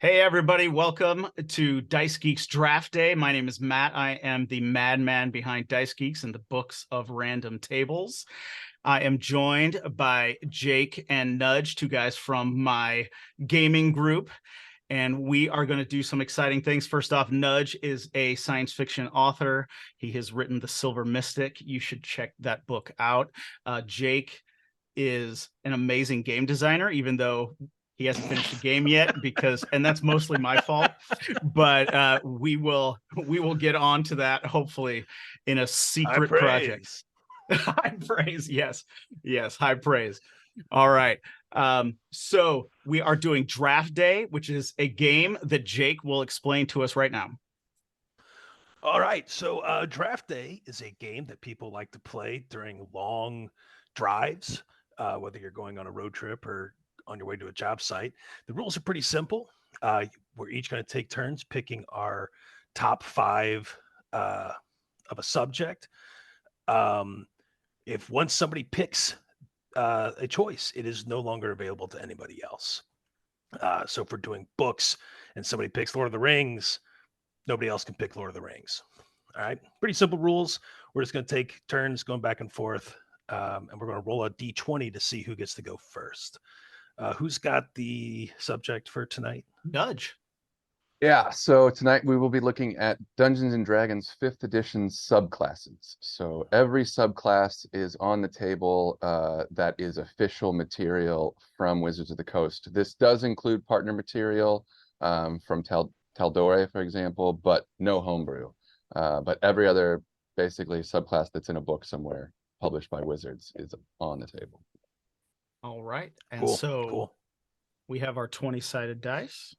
Hey, everybody. Welcome to Dicegeeks Draft Day. My name is Matt. I am the madman behind Dicegeeks and the books of random tables. I am joined by Jake and Nudge, two guys from my gaming group, and we are going to do some exciting things. First off, Nudge is a science fiction author. He has written The Silver Mystic. You should check that book out. Jake is an amazing game designer, even though he hasn't finished the game yet, and that's mostly my fault. But we will get on to that hopefully in a secret project. High praise, yes, high praise. All right. So we are doing Draft Day, which is a game that Jake will explain to us right now. All right. So Draft Day is a game that people like to play during long drives, whether you're going on a road trip or on your way to a job site. The rules are pretty simple. We're each going to take turns picking our top five of a subject. If once somebody picks a choice, it is no longer available to anybody else. So if we're doing books and somebody picks Lord of the Rings, nobody else can pick Lord of the Rings. All right. Pretty simple rules. We're just going to take turns going back and forth. And we're going to roll a d20 to see who gets to go first. Who's got the subject for tonight? Nudge. Yeah, so tonight we will be looking at Dungeons and Dragons 5th edition subclasses. So every subclass is on the table that is official material from Wizards of the Coast. This does include partner material from Taldore, for example, but no homebrew. But every other basically subclass that's in a book somewhere published by Wizards is on the table. All right. And cool. We have our 20-sided dice.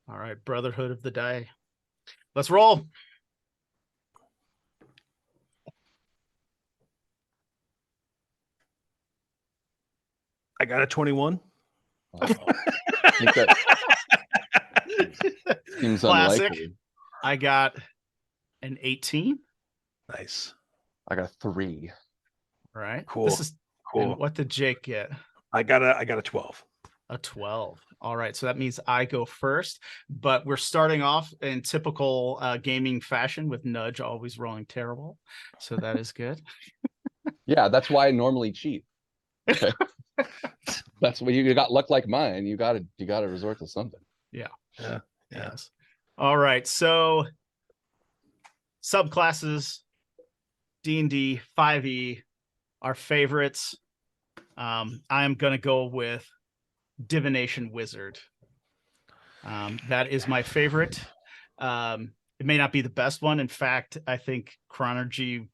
All right, Brotherhood of the Die. Let's roll. I got a 21. I think that seems classic. Unlikely. I got an 18. Nice. I got a 3. All right. Cool. This is cool. And what did Jake get? I got a 12. A 12. All right. So that means I go first, but we're starting off in typical gaming fashion with Nudge always rolling terrible. So that is good. Yeah, that's why I normally cheat. Okay. That's what you got. Luck like mine. You got to resort to something. Yeah. Yeah. Yes. All right. So subclasses, D&D, 5e, our favorites. I'm going to go with Divination Wizard. That is my favorite. It may not be the best one. In fact, I think Chronergy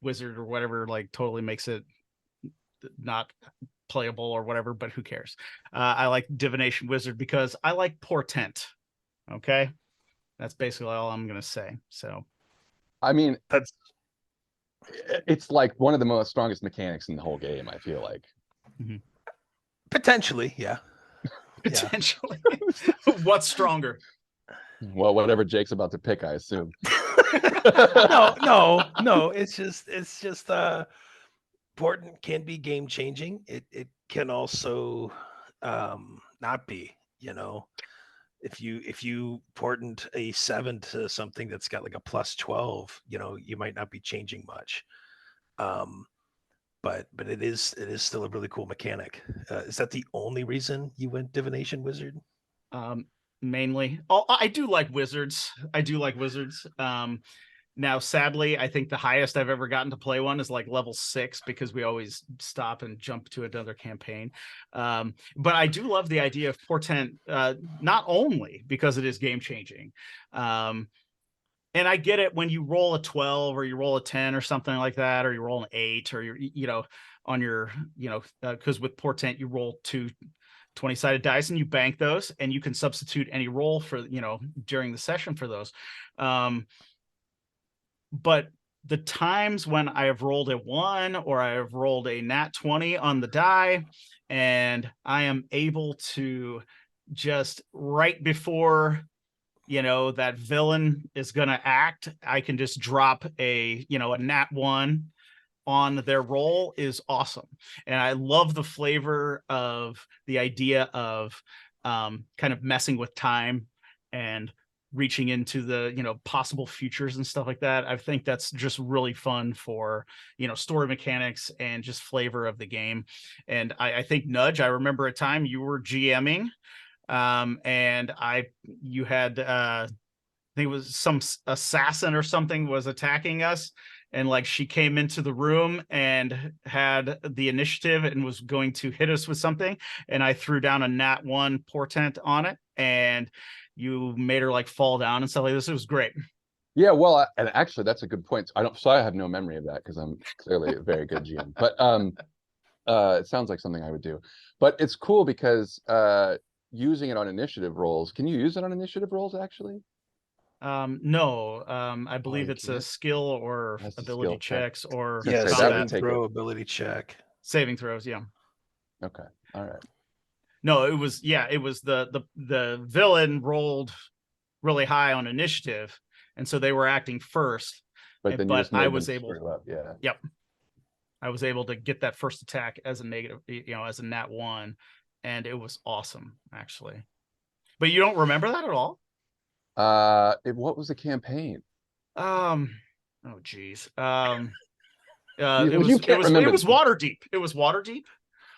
Wizard or whatever totally makes it not playable or whatever, but who cares? I like Divination Wizard because I like Portent. Okay, that's basically all I'm gonna say. So I mean, it's like one of the most strongest mechanics in the whole game, I feel like. Potentially, yeah. Potentially. What's stronger? Well, whatever Jake's about to pick, I assume. No. It's just Portent can be game changing. It can also not be, if you portent a 7 to something that's got like a plus 12, you might not be changing much. But it is still a really cool mechanic. Is that the only reason you went Divination Wizard? Mainly. I do like wizards. Now, sadly, I think the highest I've ever gotten to play one is like level 6 because we always stop and jump to another campaign. But I do love the idea of Portent, not only because it is game changing. And I get it when you roll a 12 or you roll a 10 or something like that, or you roll an 8 or on your, because with Portent, you roll 2 20-sided dice and you bank those and you can substitute any roll for, during the session for those. But the times when I have rolled a 1 or I have rolled a nat 20 on the die and I am able to just right before that villain is going to act, I can just drop a nat 1 on their roll is awesome. And I love the flavor of the idea of kind of messing with time and reaching into the, you know, possible futures and stuff like that. I think that's just really fun for, you know, story mechanics and just flavor of the game. And I think Nudge, I remember a time you were GMing, and you had I think it was some assassin or something was attacking us, and like she came into the room and had the initiative and was going to hit us with something, and I threw down a nat 1 portent on it, and you made her like fall down and stuff like this. It was great. Yeah, well, and actually that's a good point. So I have no memory of that because I'm clearly a very good GM. But it sounds like something I would do. But it's cool because using it on initiative rolls. Can you use it on initiative rolls actually? No, I believe you it's a can't. skill or That's a ability skill check. checks or Gonna say, that would saving combat take throw, it. ability check. saving throws. Yeah. Okay. All right. No, it was the villain rolled really high on initiative, and so they were acting first. But then you But just I made them was able, screw up. Yeah. yep, I was able to get that first attack as a negative, you know, as a nat 1, and it was awesome actually. But you don't remember that at all? What was the campaign? Oh geez. You, well, you can't it remember. was Waterdeep. It was Waterdeep.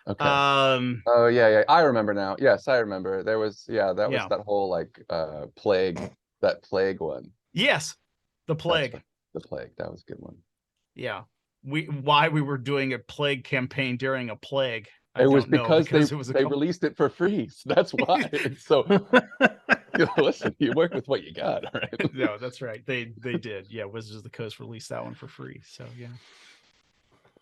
Okay. Um, Oh yeah. I remember now. Yes, I remember. There was, that was yeah. that whole like plague, that plague one. Yes, the That's plague. right. The plague. That was a good one. Yeah. Why we were doing a plague campaign during a plague, I It was don't know, because it was a they couple. released it for free. So that's why. It's so listen, you work with what you got, all right? No, that's right. They did. Yeah, Wizards of the Coast released that one for free. So yeah.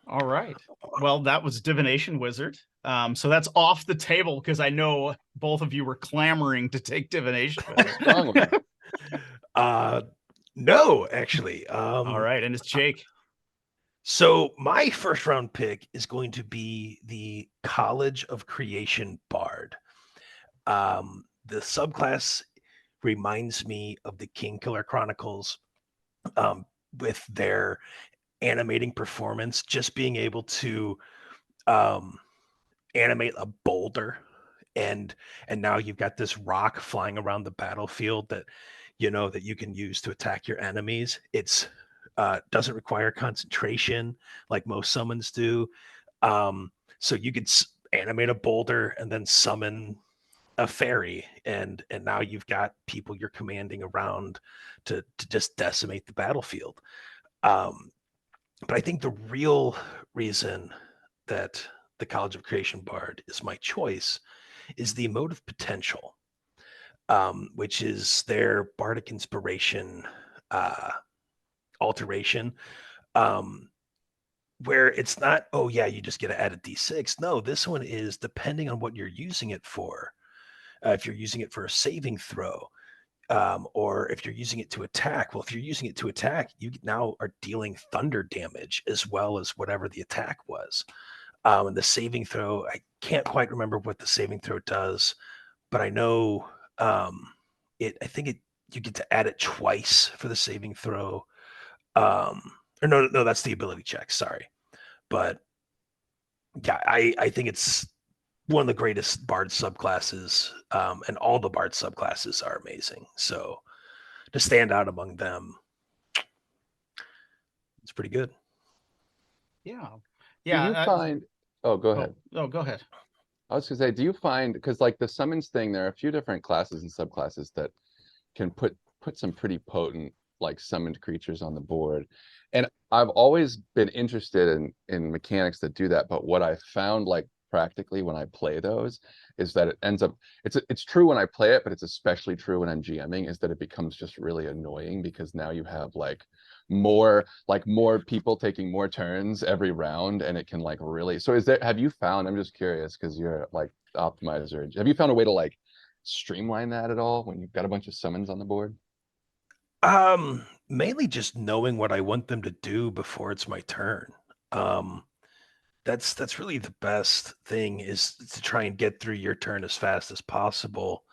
All right. Well, that was Divination Wizard. So that's off the table because I know both of you were clamoring to take Divination Wizard. Strongly. No, actually. All right, and it's Jake. So my first round pick is going to be the College of Creation Bard. The subclass reminds me of the Kingkiller Chronicles, with their animating performance, just being able to animate a boulder, and now you've got this rock flying around the battlefield that that you can use to attack your enemies. It's doesn't require concentration like most summons do. So you could animate a boulder and then summon a fairy, and now you've got people you're commanding around to just decimate the battlefield. But I think the real reason that the College of Creation Bard is my choice is the emotive potential, which is their bardic inspiration alteration, where it's not, oh yeah, you just get to add a d6. No, this one is depending on what you're using it for. If you're using it for a saving throw, or if you're using it to attack. Well, if you're using it to attack, you now are dealing thunder damage as well as whatever the attack was. And the saving throw, I can't quite remember what the saving throw does, but I know I think you get to add it twice for the saving throw. Or no, that's the ability check. Sorry, but yeah, I think it's one of the greatest bard subclasses, and all the bard subclasses are amazing. So to stand out among them, it's pretty good. Yeah. Do you find? Oh, go ahead. Go ahead. I was gonna say, do you find, because like the summons thing, there are a few different classes and subclasses that can put some pretty potent like summoned creatures on the board, and I've always been interested in mechanics that do that. But what I found like practically when I play those is that it ends up, it's true when I play it, but it's especially true when I'm GMing, is that it becomes just really annoying because now you have like more people taking more turns every round, and it can like really, so have you found, I'm just curious because you're like optimizer, have you found a way to like streamline that at all when you've got a bunch of summons on the board? Mainly just knowing what I want them to do before it's my turn. That's really the best thing, is to try and get through your turn as fast as possible,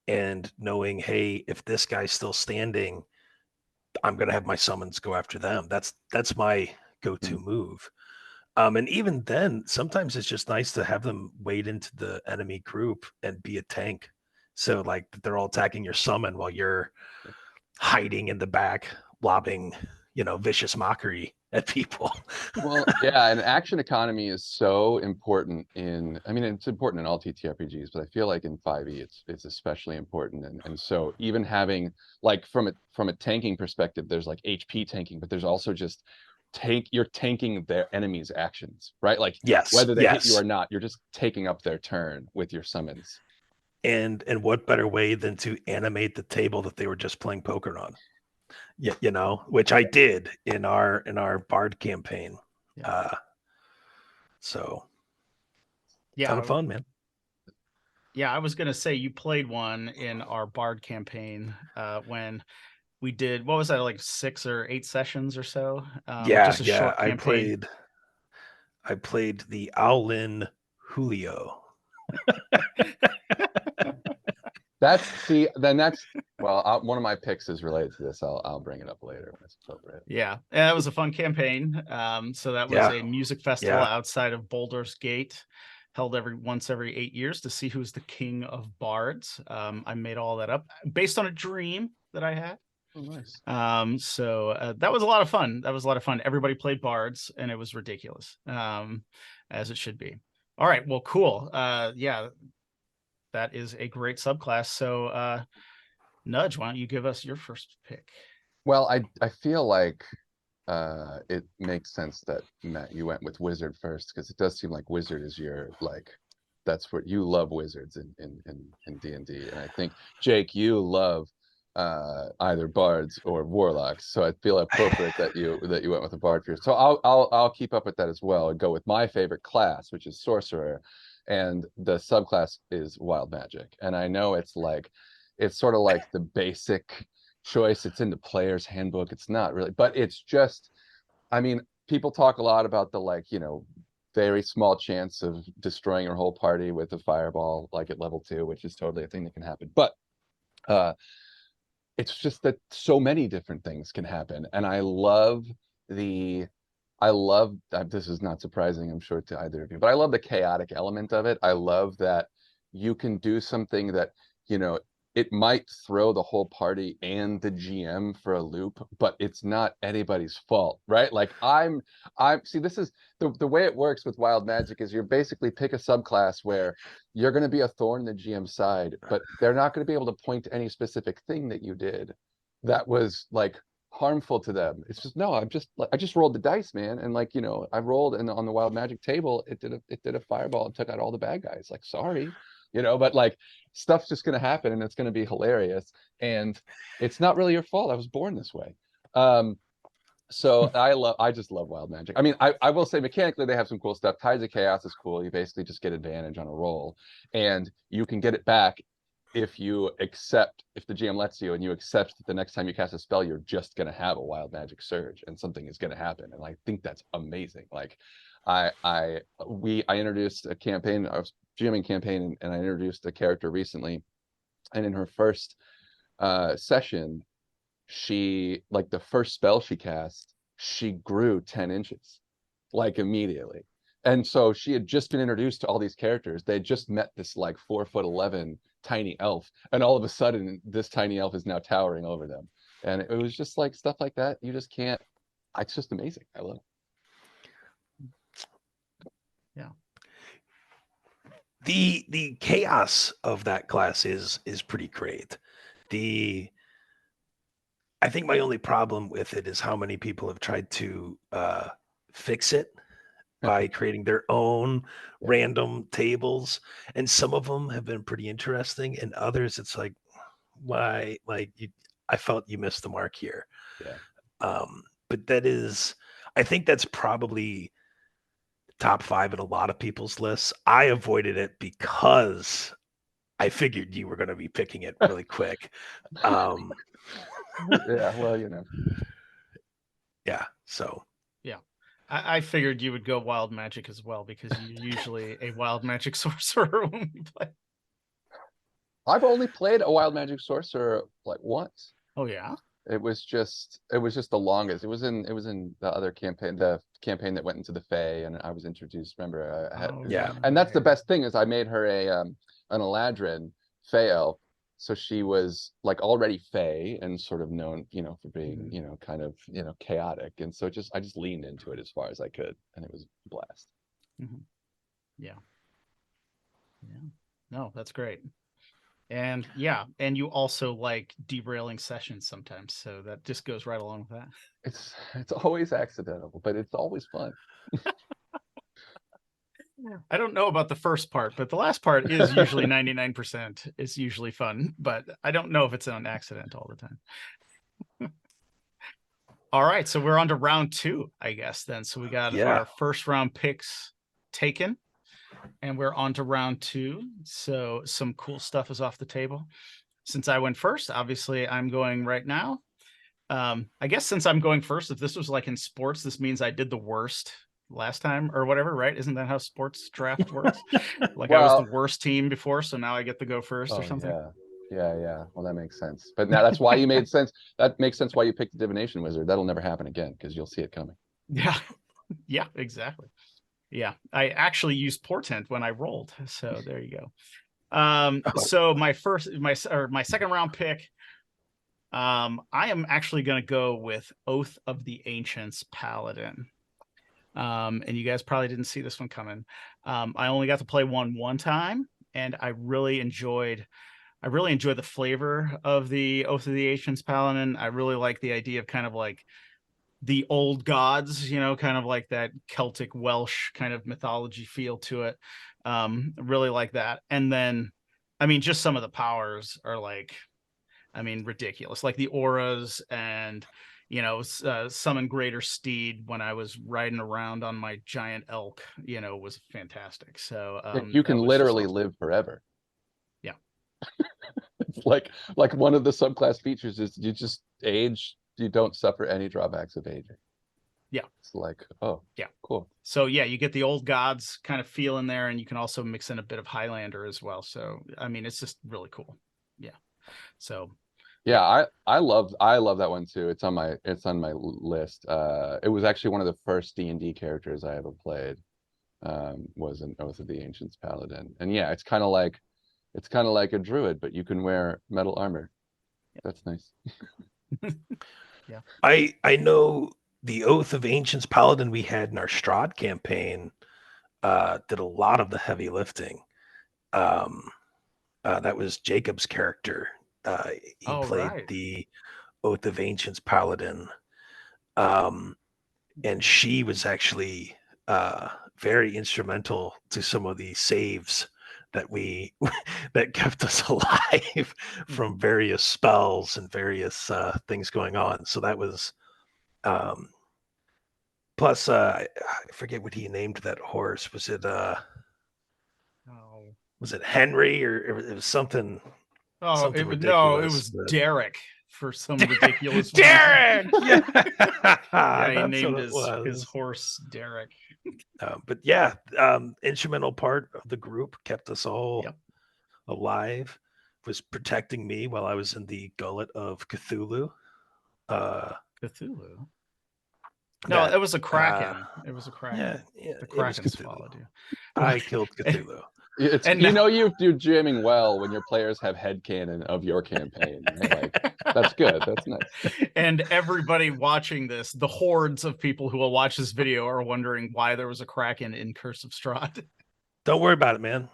and knowing, hey, if this guy's still standing, I'm gonna have my summons go after them. That's my go-to move. And even then, sometimes it's just nice to have them wade into the enemy group and be a tank. So like they're all attacking your summon while you're hiding in the back, lobbing, vicious mockery at people. Well, yeah, and action economy is so important I mean, it's important in all TTRPGs, but I feel like in 5e it's especially important. And so even having like from a tanking perspective, there's like HP tanking, but there's also just you're tanking their enemies' actions, right? Like Yes, whether they hit you yes. or not, you're just taking up their turn with your summons. And what better way than to animate the table that they were just playing poker on? Yeah, which I did in our Bard campaign. Yeah. So Yeah, ton of fun, man. Yeah, I was gonna say you played one in our Bard campaign when we did, what was that, like 6 or 8 sessions or so? Just a short campaign. I played the Owlin Julio. Well, one of my picks is related to this. I'll bring it up later when it's appropriate. Yeah, and that was a fun campaign. So that was a music festival outside of Baldur's Gate, held once every 8 years to see who's the king of bards. I made all that up based on a dream that I had. Oh, nice. So that was a lot of fun. Everybody played bards, and it was ridiculous, as it should be. All right, well, cool. Yeah, that is a great subclass. So, Nudge, why don't you give us your first pick? Well, I feel like it makes sense that Matt, you went with Wizard first, because it does seem like Wizard is your that's what you love, wizards in D&D, and I think Jake, you love either bards or warlocks, so I feel appropriate that you went with a bard here. So I'll keep up with that as well and go with my favorite class, which is sorcerer, and the subclass is wild magic. And I know it's sort of like the basic choice. It's in the player's handbook. It's not really, but it's just, I mean, people talk a lot about the very small chance of destroying your whole party with a fireball like at level 2, which is totally a thing that can happen. But it's just that so many different things can happen, and I love this is not surprising, I'm sure, to either of you, but I love the chaotic element of it. I love that you can do something that it might throw the whole party and the GM for a loop, but it's not anybody's fault, right? Like I'm see, this is the way it works with wild magic is you basically pick a subclass where you're going to be a thorn in the GM's side, but they're not going to be able to point to any specific thing that you did that was harmful to them. It's just, no, I just rolled the dice, man, and I rolled, and on the wild magic table it did a fireball and took out all the bad guys. Sorry, but stuff's just going to happen, and it's going to be hilarious, and it's not really your fault. I was born this way. So I just love wild magic. I mean, I will say mechanically they have some cool stuff. Tides of Chaos is cool. You basically just get advantage on a roll, and you can get it back if the GM lets you, and you accept that the next time you cast a spell, you're just going to have a wild magic surge and something is going to happen. And I think that's amazing. I introduced a campaign, I was GMing campaign, and I introduced a character recently, and in her first session, she the first spell she cast, she grew 10 inches immediately. And so she had just been introduced to all these characters. They had just met this 4'11" tiny elf, and all of a sudden this tiny elf is now towering over them. And it was just stuff like that. You just can't, it's just amazing. I love it. Yeah. The chaos of that class is pretty great. I think my only problem with it is how many people have tried to fix it by creating their own random tables, and some of them have been pretty interesting, and others it's why? I felt you missed the mark here. Yeah. But I think that's probably top 5 in a lot of people's lists. I avoided it because I figured you were going to be picking it really quick. Yeah, well, yeah, so yeah, I figured you would go wild magic as well, because you're usually a wild magic sorcerer when we play. I've only played a wild magic sorcerer once. Oh yeah? It was just the longest. It was in the other campaign, the campaign that went into the Fae, and I was introduced. Remember, Yeah. and that's the best thing is I made her an Eladrin Fae elf, so she was like already Fae and sort of known, for being, kind of, chaotic, and so I just leaned into it as far as I could, and it was a blast. Yeah. No, that's great. And and you also like derailing sessions sometimes, so that just goes right along with that. It's always accidental, but it's always fun. I don't know about the first part, but the last part is usually 99% is usually fun, but I don't know if it's an accident all the time. All right, so we're on to round 2, I guess, then. So we got our first round picks taken, and we're on to round 2. So some cool stuff is off the table. Since I went first, obviously I'm going right now. I guess since I'm going first, if this was like in sports, this means I did the worst last time or whatever, right? Isn't that how sports draft works? Like I was the worst team before, so now I get to go first or something. Yeah. Well, that makes sense. But now that's why you made sense. That makes sense why you picked the divination wizard. That'll never happen again because you'll see it coming. Yeah, exactly. Yeah, I actually used portent when I rolled, so there you go. So my second round pick, I am actually going to go with Oath of the Ancients Paladin. And you guys probably didn't see this one coming. I only got to play one time, and I really enjoyed the flavor of the Oath of the Ancients Paladin. I really like the idea of kind of like the old gods, kind of like that Celtic Welsh kind of mythology feel to it. Really like that. And then, I mean, just some of the powers are like, ridiculous, like the auras and, summon greater steed when I was riding around on my giant elk, was fantastic. So you can literally live forever. Yeah. It's like one of the subclass features is you just age. You don't suffer any drawbacks of aging. Yeah. It's like, oh, yeah, cool. So yeah, you get the old gods kind of feel in there, and you can also mix in a bit of Highlander as well. So, it's just really cool. Yeah. So yeah, I love that one too. It's on my list. It was actually one of the first D&D characters I ever played. Was an Oath of the Ancients Paladin. And yeah, it's kind of like a druid, but you can wear metal armor. That's nice. Yeah. I know the Oath of Ancients Paladin we had in our Strahd campaign did a lot of the heavy lifting. That was Jacob's character. He played the Oath of Ancients Paladin. And she was actually very instrumental to some of the saves that that kept us alive from various spells and various things going on. So that was plus I forget what he named that horse. Was it Henry or it was something? Oh, it was Derek for some ridiculous Derek. Yeah, he named his horse Derek. But yeah, instrumental part of the group, kept us all alive, was protecting me while I was in the gullet of Cthulhu. Cthulhu? No, it was a Kraken. It was a Kraken. Yeah, the Kraken swallowed you. I killed Cthulhu. You're jamming well when your players have headcanon of your campaign. Like, that's good. That's nice. And everybody watching this, the hordes of people who will watch this video are wondering why there was a Kraken in Curse of Strahd. Don't worry about it, man.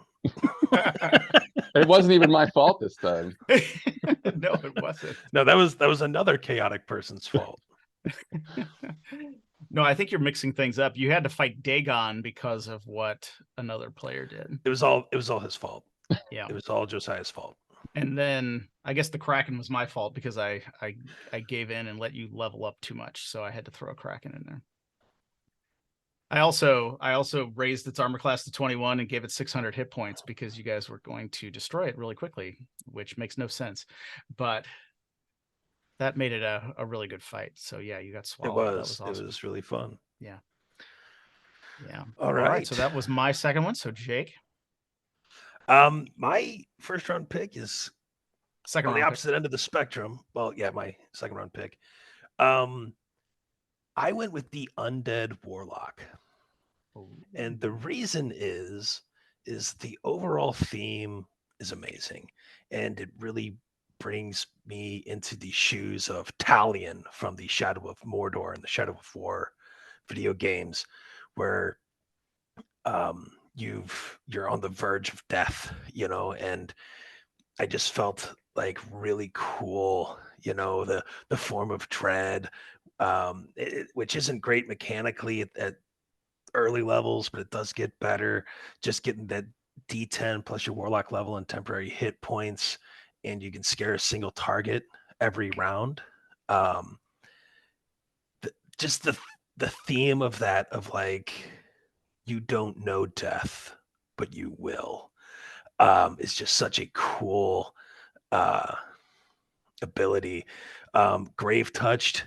It wasn't even my fault this time. No, it wasn't. No, that was another chaotic person's fault. No, I think you're mixing things up. You had to fight Dagon because of what another player did. It was all his fault. Yeah. It was all Josiah's fault. And then I guess the Kraken was my fault because I gave in and let you level up too much, so I had to throw a Kraken in there. I also raised its armor class to 21 and gave it 600 hit points because you guys were going to destroy it really quickly, which makes no sense. But that made it a really good fight. So yeah, you got swallowed. It was. Awesome. It was really fun. Yeah. All right. So that was my second one. So Jake. My first round pick is Second On the round pick. opposite end of the spectrum, well, yeah, my second round pick. I went with the Undead Warlock. And the reason is the overall theme is amazing. And it really brings me into the shoes of Talion from the Shadow of Mordor and the Shadow of War video games, where you're on the verge of death, and I just felt like really cool, the form of dread, which isn't great mechanically at early levels, but it does get better. Just getting that D10 plus your warlock level and temporary hit points, and you can scare a single target every round. Um, just the theme of that, of like, you don't know death, but you will, is just such a cool uh ability. Grave touched,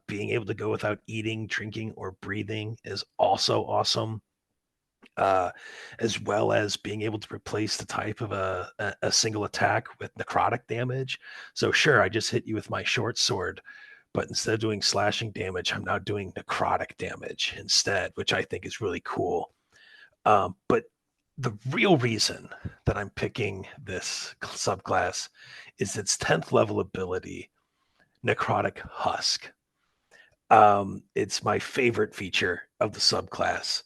being able to go without eating, drinking, or breathing is also awesome. As well as being able to replace the type of a single attack with necrotic damage. So sure, I just hit you with my short sword, but instead of doing slashing damage, I'm now doing necrotic damage instead, which I think is really cool. But the real reason that I'm picking this subclass is its 10th level ability, Necrotic Husk. It's my favorite feature of the subclass.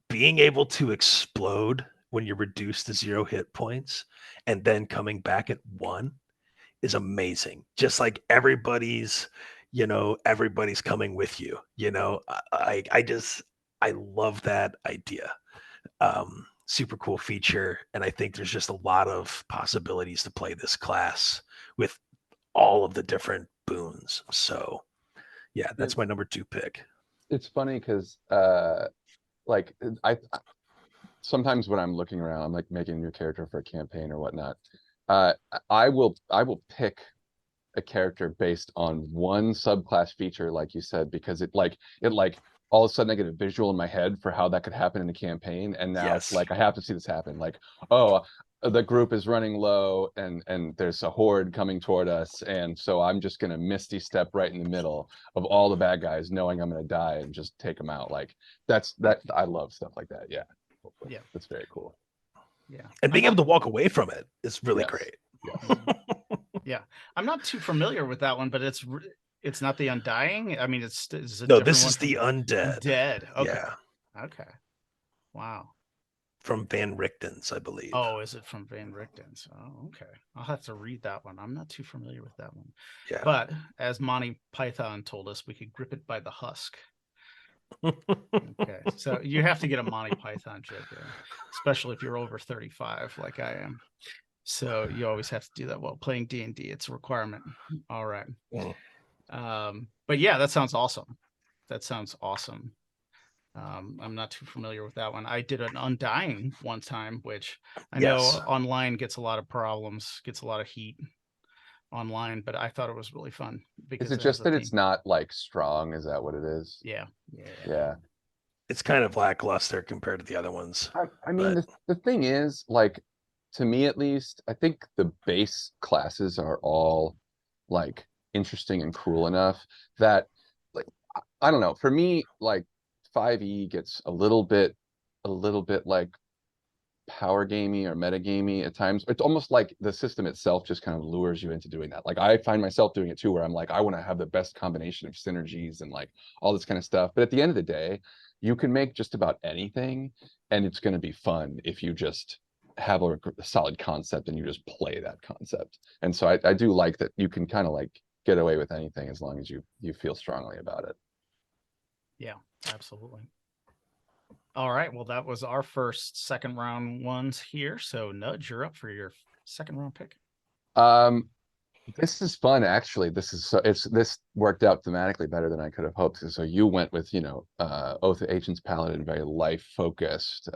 Being able to explode when you're reduced to 0 hit points and then coming back at 1 is amazing. Just like everybody's coming with you. I love that idea. Super cool feature, and I think there's just a lot of possibilities to play this class with all of the different boons. So yeah, that's my number 2 pick. It's funny because like sometimes when I'm looking around, I'm like making a new character for a campaign or whatnot. I will pick a character based on one subclass feature, like you said, because it all of a sudden I get a visual in my head for how that could happen in a campaign, and now it's like I have to see this happen. Like, oh, the group is running low, and there's a horde coming toward us, and so I'm just gonna misty step right in the middle of all the bad guys, knowing I'm gonna die, and just take them out. Like that. I love stuff like that. Yeah, Yeah, that's very cool. Yeah, and being able to walk away from it is really great. Yes. Yeah, I'm not too familiar with that one, but it's not the Undying. I mean, it's a No, different this one is the Undead. Dead. Okay. Yeah. Okay. Wow. From Van Richten's, I believe. Oh, is it from Van Richten's? Oh, okay. I'll have to read that one. I'm not too familiar with that one. Yeah. But as Monty Python told us, we could grip it by the husk. Okay. So you have to get a Monty Python joke there, especially if you're over 35 like I am. So you always have to do that while playing D&D. It's a requirement. All right. But yeah, that sounds awesome. I'm not too familiar with that one. I did an Undying one time, which I know online gets a lot of problems, gets a lot of heat online, but I thought it was really fun. Because Is it just that it's not like strong? Is that what it is? Yeah. It's kind of lackluster compared to the other ones. I mean, the thing is, like, to me at least, I think the base classes are all like interesting and cool enough that, like, I don't know. For me, like 5e gets a little bit like power gamey or meta gamey at times. It's almost like the system itself just kind of lures you into doing that. Like I find myself doing it too, where I'm like, I want to have the best combination of synergies and like all this kind of stuff. But at the end of the day, you can make just about anything, and it's going to be fun if you just have a solid concept and you just play that concept. And so I do like that you can kind of like get away with anything as long as you feel strongly about it. Yeah, absolutely. All right. Well, that was our second round ones here. So Nudge, you're up for your second round pick. This is fun, actually. This worked out thematically better than I could have hoped. So you went with, Oath of Ancients Paladin, very life focused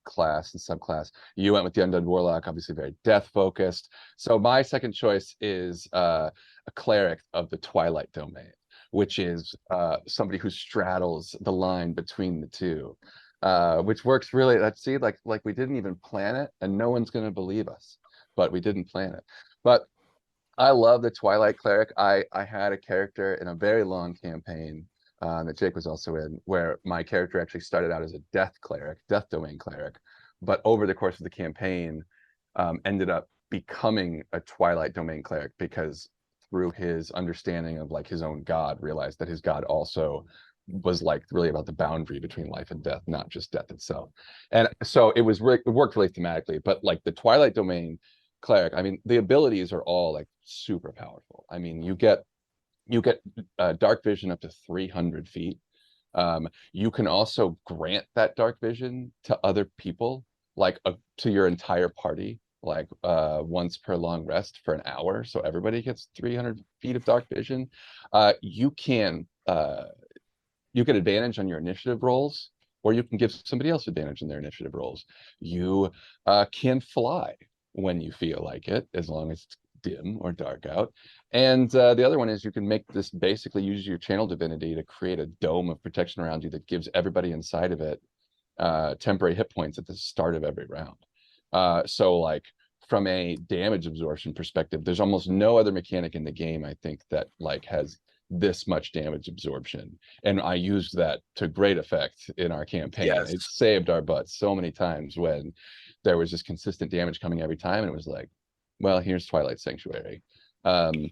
class and subclass. You went with the Undead Warlock, obviously very death focused. So my second choice is a cleric of the Twilight Domain, which is somebody who straddles the line between the two, which works really. Let's see, like we didn't even plan it, and no one's going to believe us. but we didn't plan it. But I love the Twilight Cleric. I had a character in a very long campaign that Jake was also in, where my character actually started out as a Death Cleric, Death Domain Cleric, but over the course of the campaign, ended up becoming a Twilight Domain Cleric because through his understanding of like his own god, realized that his god also was like really about the boundary between life and death, not just death itself. And so it worked really thematically. But like the Twilight Domain Cleric, I mean, the abilities are all like super powerful. I mean, you get dark vision up to 300 feet. You can also grant that dark vision to other people, like to your entire party, like once per long rest for an hour. So everybody gets 300 feet of dark vision. You get advantage on your initiative rolls, or you can give somebody else advantage in their initiative rolls. You can fly when you feel like it, as long as it's dim or dark out. And the other one is you can make this, basically use your channel divinity to create a dome of protection around you that gives everybody inside of it temporary hit points at the start of every round. So like from a damage absorption perspective, there's almost no other mechanic in the game, I think, that like has this much damage absorption. And I used that to great effect in our campaign. Yes. It saved our butts so many times when there was just consistent damage coming every time. And it was like, well, here's Twilight Sanctuary. And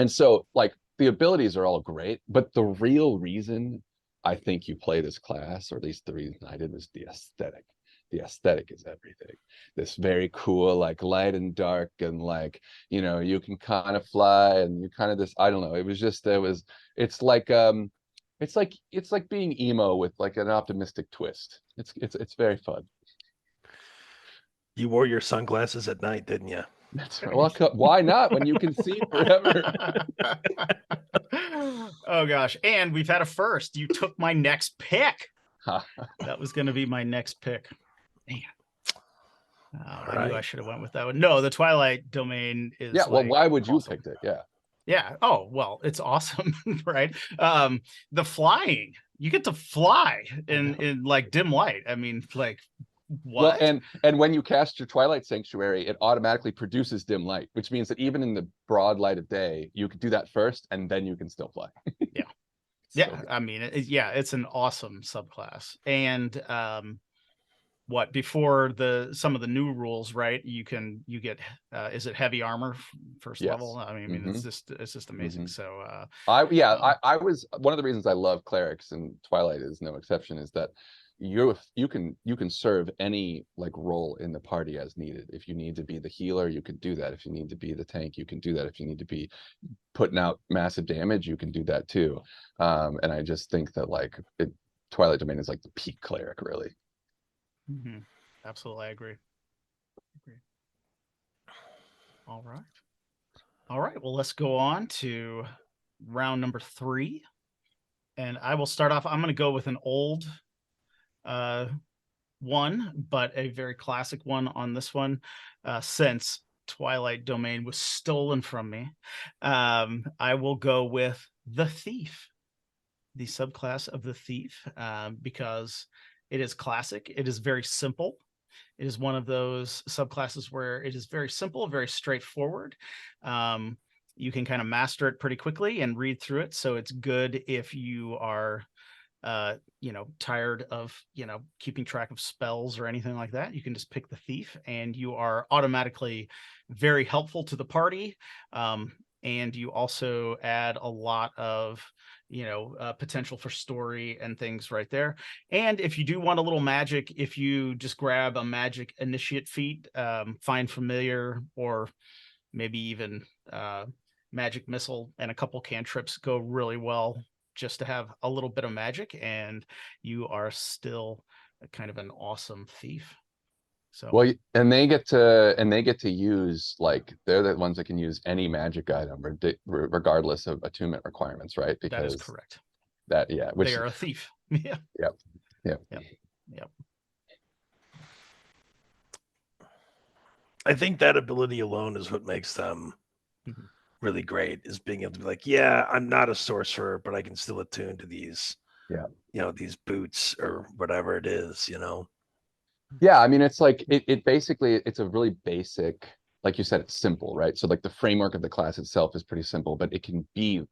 so like the abilities are all great, but the real reason I think you play this class, or at least the reason I did, was the aesthetic. The aesthetic is everything. This very cool, like light and dark, and like, you know, you can kind of fly, and you kind of this, I don't know. It was just, it's like being emo with like an optimistic twist. It's very fun. You wore your sunglasses at night, didn't you? That's right. Well, why not when you can see forever? Oh gosh, and we've had a first. You took my next pick. That was going to be my next pick. Man. I knew I should have went with that one. No, the Twilight Domain is well, why would you awesome. pick it? Yeah. Oh, well, it's awesome, right? The flying, you get to fly in like dim light. I mean, like, what? Well, and when you cast your Twilight Sanctuary, it automatically produces dim light, which means that even in the broad light of day, you could do that first, and then you can still fly. Yeah. Yeah. I mean, it's an awesome subclass. And before some of the new rules, right? You get is it heavy armor first level? I mean, it's just amazing. So I was, one of the reasons I love clerics, and Twilight is no exception, is that you can serve any like role in the party as needed. If you need to be the healer, you can do that. If you need to be the tank, you can do that. If you need to be putting out massive damage, you can do that too. And I just think that like Twilight Domain is like the peak cleric, really. Absolutely, I agree. All right, well, let's go on to round number 3, and I will start off. I'm going to go with an old one, but a very classic one on this one, since Twilight Domain was stolen from me. I will go with the Thief, the subclass of the Thief, because it is classic. It is very simple. It is one of those subclasses where it is very simple, very straightforward. You can kind of master it pretty quickly and read through it. So it's good if you are tired of, keeping track of spells or anything like that. You can just pick the Thief, and you are automatically very helpful to the party. And you also add a lot of, potential for story and things right there. And if you do want a little magic, if you just grab a magic initiate feat, find familiar, or maybe even magic missile, and a couple cantrips go really well just to have a little bit of magic, and you are still kind of an awesome thief. So well, and they get to use, like, they're the ones that can use any magic item regardless of attunement requirements, right? Because that is correct. Which they are a thief. Yeah. Yep. I think that ability alone is what makes them really great, is being able to be like, yeah, I'm not a sorcerer, but I can still attune to these, these boots or whatever it is, Yeah, I mean, it's like it basically, it's a really basic like you said, it's simple, right? So like the framework of the class itself is pretty simple, but it can be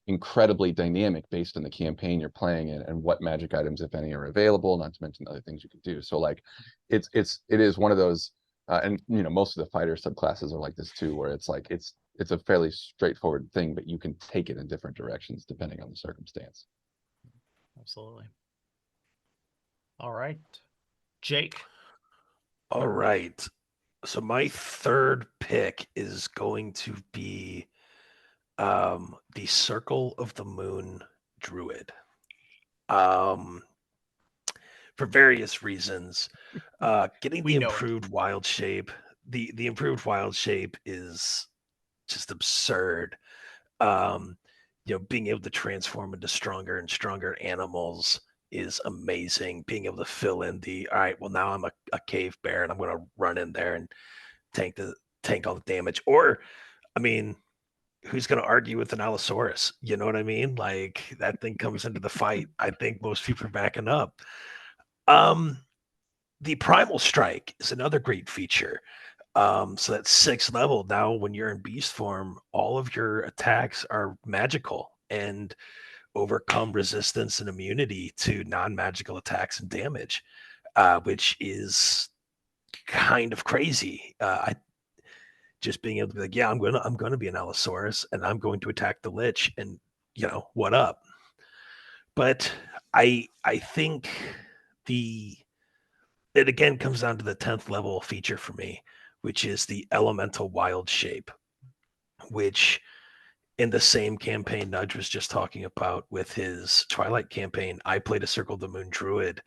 incredibly dynamic based on the campaign you're playing in and what magic items, if any, are available, not to mention other things you can do. So like it is one of those, and you know, most of the fighter subclasses are like this too, where it's like it's a fairly straightforward thing, but you can take it in different directions depending on the circumstance. Absolutely. All right, Jake. All right. So my third pick is going to be the Circle of the Moon Druid. For various reasons. Getting We the know it. improved wild shape, the improved wild shape is just absurd. Being able to transform into stronger and stronger animals is amazing. Being able to fill in all right, well now I'm a cave bear and I'm gonna run in there and tank all the damage. Or, I mean, who's gonna argue with an Allosaurus? You know what I mean? Like that thing comes into the fight. I think most people are backing up. Um, the Primal Strike is another great feature. So that's 6th level. Now, when you're in beast form, all of your attacks are magical and overcome resistance and immunity to non-magical attacks and damage, which is kind of crazy. I just being able to be like, yeah, I'm gonna be an Allosaurus and I'm going to attack the Lich, and what up? But I think the it again comes down to the 10th level feature for me, which is the elemental wild shape, which in the same campaign Nudge was just talking about with his Twilight campaign, I played a Circle of the Moon Druid,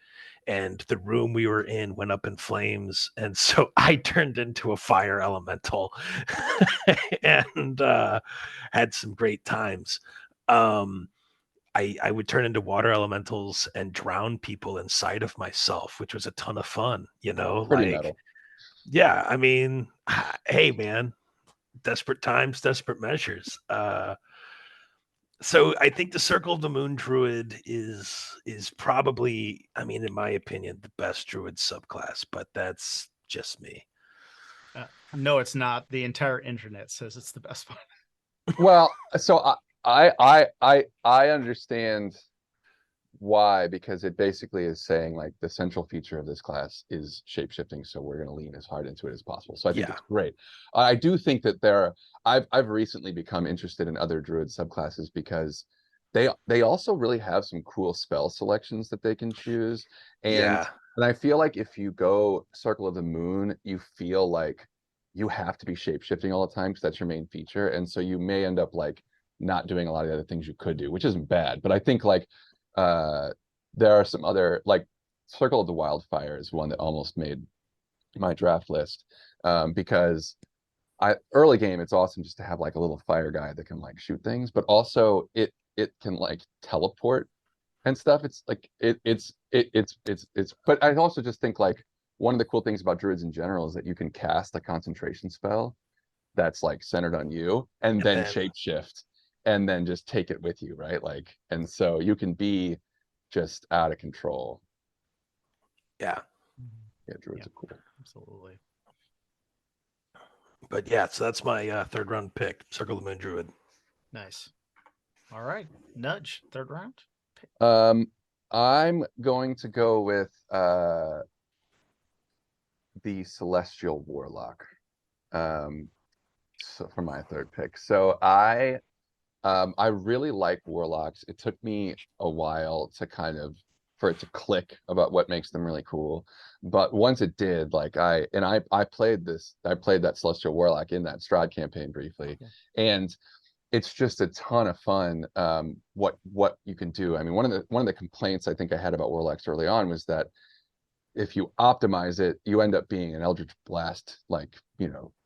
and the room we were in went up in flames. And so I turned into a fire elemental and had some great times. I would turn into water elementals and drown people inside of myself, which was a ton of fun, Pretty like, metal. yeah, I mean, hey man, desperate times, desperate measures. So I think the Circle of the Moon Druid is probably, I mean, in my opinion, the best Druid subclass, but that's just me. No, it's not. The entire internet says it's the best one. Well, so I understand why, because it basically is saying like the central feature of this class is shapeshifting, so we're going to lean as hard into it as possible. So I think Yeah. it's great. I do think that I've recently become interested in other druid subclasses because they also really have some cool spell selections that they can choose. And Yeah. and I feel like if you go Circle of the Moon, you feel like you have to be shapeshifting all the time because that's your main feature. And so you may end up like not doing a lot of the other things you could do, which isn't bad. But I think like uh there are some other, like Circle of the Wildfire is one that almost made my draft list, because early game it's awesome just to have like a little fire guy that can like shoot things, but also it can like teleport and stuff. It's like it's but I also just think like one of the cool things about druids in general is that you can cast a concentration spell that's like centered on you and And then then, shapeshift and then just take it with you, right? Like, and so you can be just out of control. yeah. Yeah, druids Yeah, are cool. absolutely. But yeah, so that's my third round pick, Circle of the Moon Druid. Nice. All right, Nudge, third round. I'm going to go with the Celestial Warlock. So for my third pick. So I really like warlocks. It took me a while to kind of for it to click about what makes them really cool. But once it did, like I played that Celestial Warlock in that Strahd campaign briefly. Yeah. And it's just a ton of fun, what you can do. I mean, one of the complaints I think I had about warlocks early on was that if you optimize it, you end up being an Eldritch Blast, like,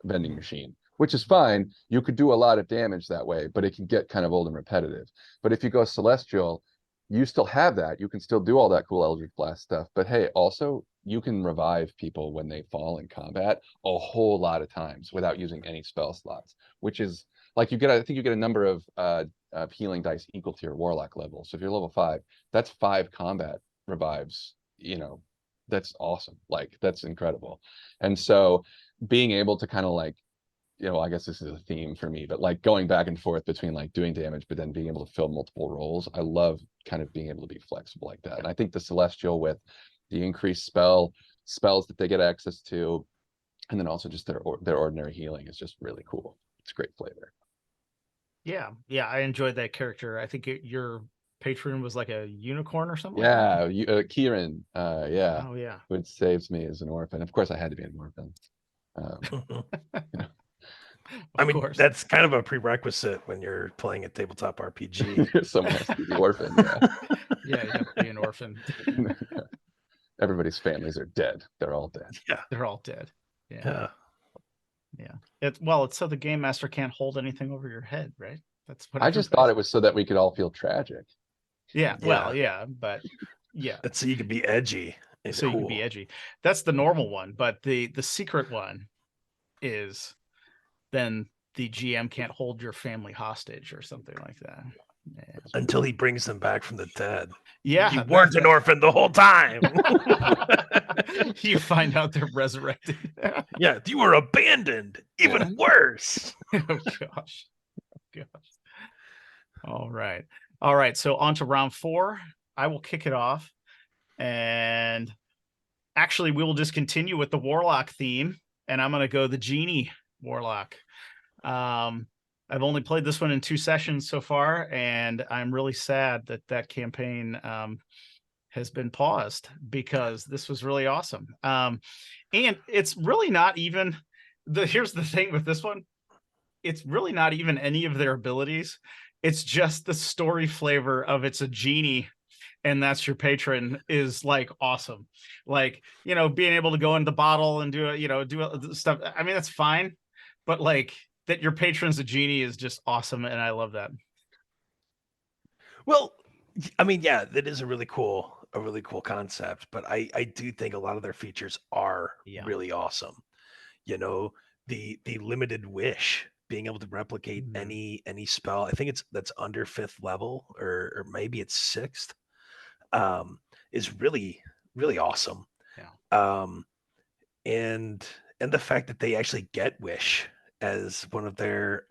vending machine, which is fine. You could do a lot of damage that way, but it can get kind of old and repetitive. But if you go Celestial, you still have that. You can still do all that cool Eldritch Blast stuff. But hey, also, you can revive people when they fall in combat a whole lot of times without using any spell slots, which is like I think you get a number of healing dice equal to your Warlock level. So if you're level 5, that's 5 combat revives, that's awesome. Like, that's incredible. And so being able to kind of like you know, I guess this is a theme for me, but like going back and forth between like doing damage, but then being able to fill multiple roles. I love kind of being able to be flexible like that. And I think the Celestial with the increased spells that they get access to, and then also just their ordinary healing is just really cool. It's great flavor. Yeah, I enjoyed that character. I think your patron was like a unicorn or something. Yeah, Kieran. Yeah, Oh yeah. which saves me as an orphan. Of course, I had to be an orphan. I Of mean, course. that's kind of a prerequisite when you're playing a tabletop RPG. Someone has to be the orphan. Yeah. Yeah, you have to be an orphan. Everybody's families are dead. They're all dead. Yeah, They're all dead. yeah. It's so the game master can't hold anything over your head, right? That's what I just thought it was so that we could all feel tragic. Yeah, well, yeah, but yeah. That's so you can be edgy. And So cool. you can be edgy. That's the normal one, but the secret one is then the GM can't hold your family hostage or something like that. Yeah. Until he brings them back from the dead. Yeah, You weren't an orphan the whole time. You find out they're resurrected. Yeah, you were abandoned. Even worse. Oh gosh. All right. So on to round 4. I will kick it off, and actually we will just continue with the warlock theme, and I'm going to go the genie warlock. I've only played this one in 2 sessions so far, and I'm really sad that campaign has been paused because this was really awesome. And it's really not even here's the thing with this one. It's really not even any of their abilities. It's just the story flavor of it's a genie and that's your patron is like awesome. Like, you know, being able to go in the bottle and do stuff. I mean, that's fine, but like that your patron's a genie is just awesome. And I love that. Well, I mean, yeah, that is a really cool concept, but I do think a lot of their features are really awesome. You know, the limited wish, being able to replicate any spell. I think that's under 5th level or maybe it's 6th. Is really, really awesome. Yeah. And the fact that they actually get wish as one of their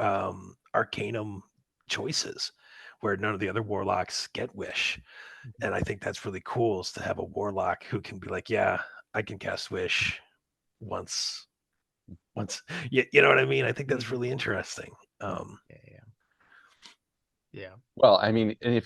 arcanum choices, where none of the other warlocks get wish. And I think that's really cool, is to have a warlock who can be like, yeah, I can cast wish once. You know what I mean? I think that's really interesting. Yeah. Well, I mean, and if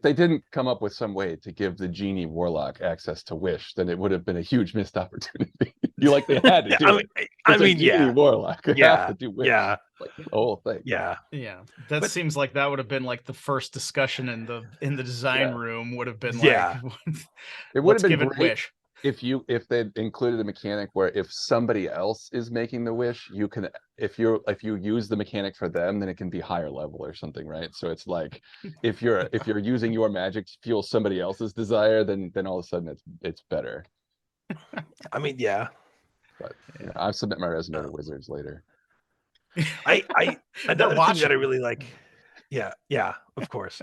they didn't come up with some way to give the genie warlock access to wish, then it would have been a huge missed opportunity. They had to do it. I mean, genie warlock. They have to do wish. Yeah. Like the whole thing. Yeah. That seems like that would have been like the first discussion in the design room would have been like, it would have been great wish if they'd included a mechanic where if somebody else is making the wish, you can, if you use the mechanic for them, then it can be higher level or something, right? So it's like if you're using your magic to fuel somebody else's desire, then all of a sudden it's better. I mean, yeah. But I'll submit my resume to Wizards later. Another thing that I really like. Yeah, of course.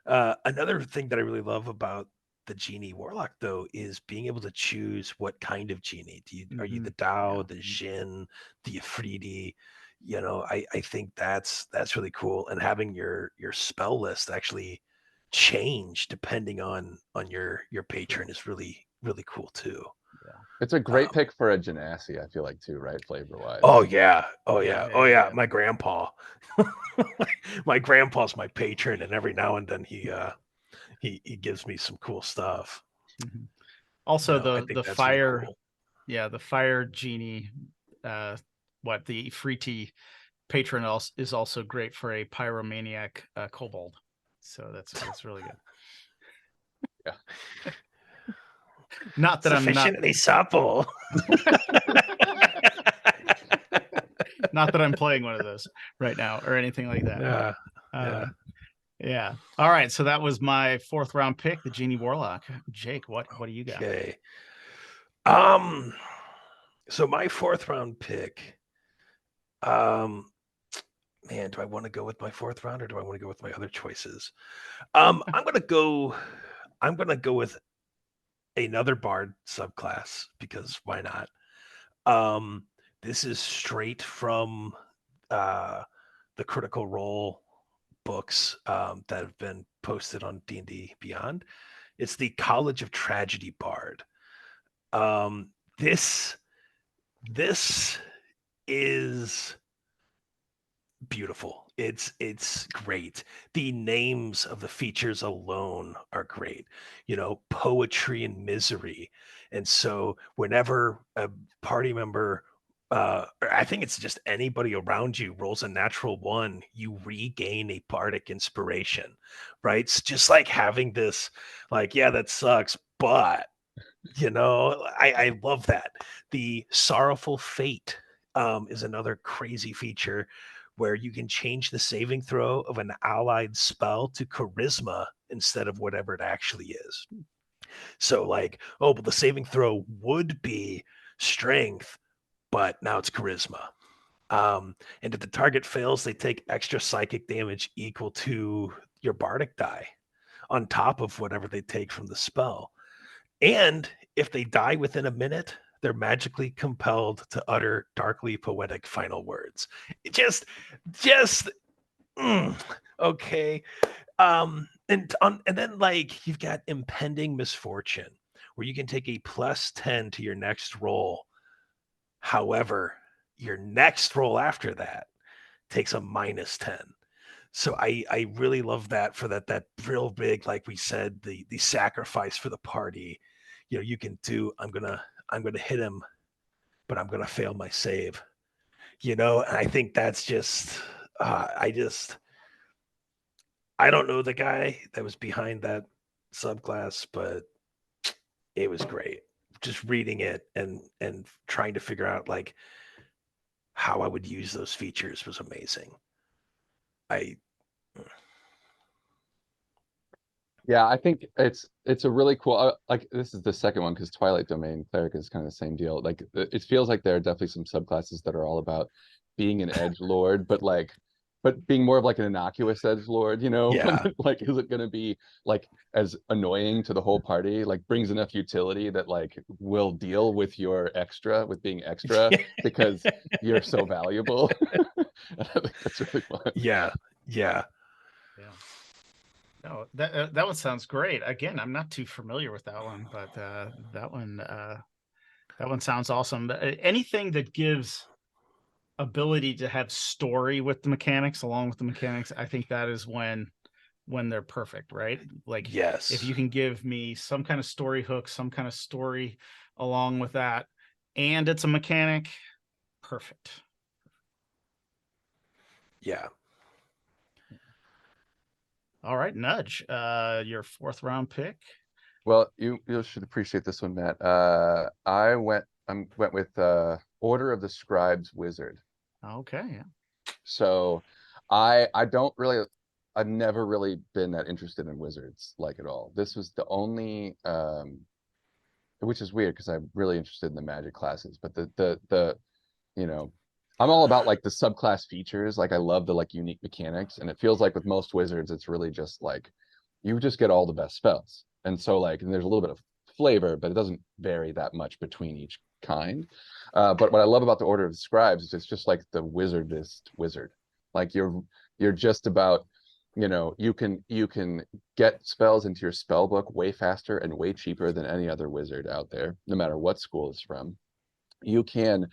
Another thing that I really love about the genie warlock, though, is being able to choose what kind of genie. Are you the Dao, the Jinn, the Ifriti? You know, I think that's really cool, and having your spell list actually change depending on your patron is really, really cool too. Yeah, it's a great pick for a Genasi, I feel like, too, right? Flavor wise. Oh yeah. My grandpa. My grandpa's my patron, and every now and then he gives me some cool stuff. Also, the fire, really cool. The fire genie, the Ifriti patron is also great for a pyromaniac kobold. So that's really good. Yeah. Not that sufficiently supple. Not that I'm playing one of those right now or anything like that. Yeah. All right. So that was my 4th round pick, the Genie Warlock. Jake, what do you got? Okay. So my 4th round pick. Man, do I want to go with my 4th round or do I want to go with my other choices? I'm gonna go with another bard subclass, because why not? This is straight from the Critical Role books that have been posted on D&D Beyond. It's the College of Tragedy Bard. This is beautiful. It's great. The names of the features alone are great. You know, poetry and misery. And so whenever a party member or I think it's just anybody around you rolls a natural one, you regain a bardic inspiration, right? It's just like having this, like, yeah, that sucks, but I love that. The sorrowful fate is another crazy feature where you can change the saving throw of an allied spell to charisma instead of whatever it actually is. So, like, oh, but the saving throw would be strength, but now it's charisma. And if the target fails, they take extra psychic damage equal to your bardic die on top of whatever they take from the spell. And if they die within a minute, they're magically compelled to utter darkly poetic final words. It just okay. And then like you've got impending misfortune, where you can take a +10 to your next roll. However, your next roll after that takes a -10. So I really love that for that real big, like we said, the sacrifice for the party. You know, you can do I'm gonna hit him, but I'm gonna fail my save. You know, and I think that's just I don't know the guy that was behind that subclass, but it was great. Just reading it and trying to figure out like how I would use those features was amazing. I Yeah, I think it's a really cool like this is the second one because Twilight Domain Cleric is kind of the same deal. Like it feels like there are definitely some subclasses that are all about being an edge lord, but being more of like an innocuous edge lord, you know? yeah. Like is it gonna be like as annoying to the whole party, like brings enough utility that like will deal with your extra with being extra because you're so valuable. I think that's really fun. Yeah. Yeah. Yeah. No, that one sounds great. Again, I'm not too familiar with that one, but that one sounds awesome. Anything that gives ability to have story with the mechanics, along with the mechanics, I think that is when they're perfect, right? Like if Yes. you can give me some kind of story hook, some kind of story along with that, and it's a mechanic, perfect. Yeah. All right, Nudge, your fourth round pick. Well, you should appreciate this one, Matt. I went with Order of the Scribes Wizard. Okay, yeah. So I don't really I've never really been that interested in wizards like at all. This was the only which is weird because I'm really interested in the magic classes, but the you know I'm all about like the subclass features. Like I love the like unique mechanics, and it feels like with most wizards, it's really just like you just get all the best spells. And so like and there's a little bit of flavor, but it doesn't vary that much between each kind. But what I love about the Order of the Scribes is it's just like the wizardest wizard. Like you're just about, you can get spells into your spell book way faster and way cheaper than any other wizard out there, no matter what school it's from. You can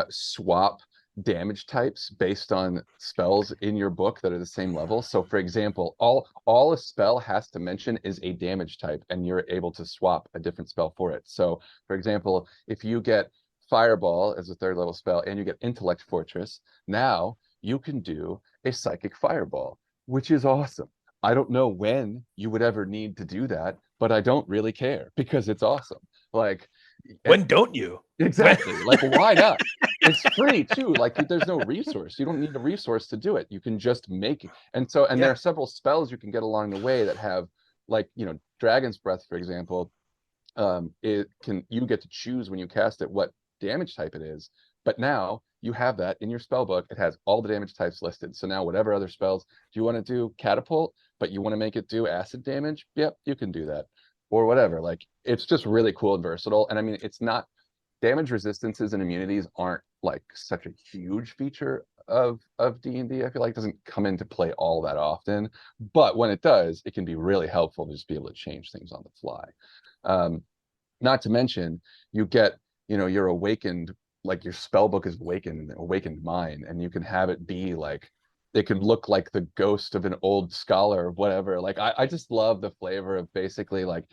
swap damage types based on spells in your book that are the same level. So for example, all a spell has to mention is a damage type, and you're able to swap a different spell for it. So for example, if you get Fireball as a third level spell and you get Intellect Fortress, now you can do a Psychic Fireball, which is awesome. I don't know when you would ever need to do that, but I don't really care because it's awesome. Like, When don't you? exactly. Like, why not? It's free too. Like, there's no resource. You don't need a resource to do it. You can just make it. And there Yeah. are several spells you can get along the way that have, like, Dragon's Breath, for example. You get to choose when you cast it what damage type it is. But now you have that in your spell book. It has all the damage types listed. So now whatever other spells, do you want to do catapult, but you want to make it do acid damage? Yep, you can do that. Or whatever. Like, it's just really cool and versatile. And I mean, it's not damage resistances and immunities aren't like such a huge feature of D&D. I feel like it doesn't come into play all that often, but when it does, it can be really helpful to just be able to change things on the fly. Not to mention, you get, you know, your awakened, like your spell book is awakened mind, and you can have it be like, it could look like the ghost of an old scholar or whatever. Like I just love the flavor of basically like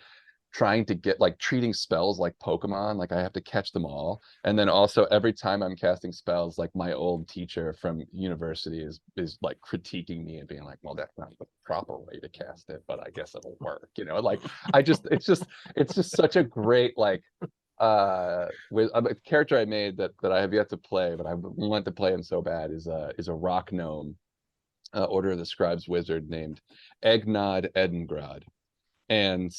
trying to get, like, treating spells like Pokemon, like I have to catch them all. And then also every time I'm casting spells, like my old teacher from university is like critiquing me and being like, well, that's not the proper way to cast it, but I guess it'll work, you know. Like it's just such a great, like, with a character I made that I have yet to play, but I want to play him so bad, is a rock gnome, Order of the Scribes wizard named Egnod Edengrod. And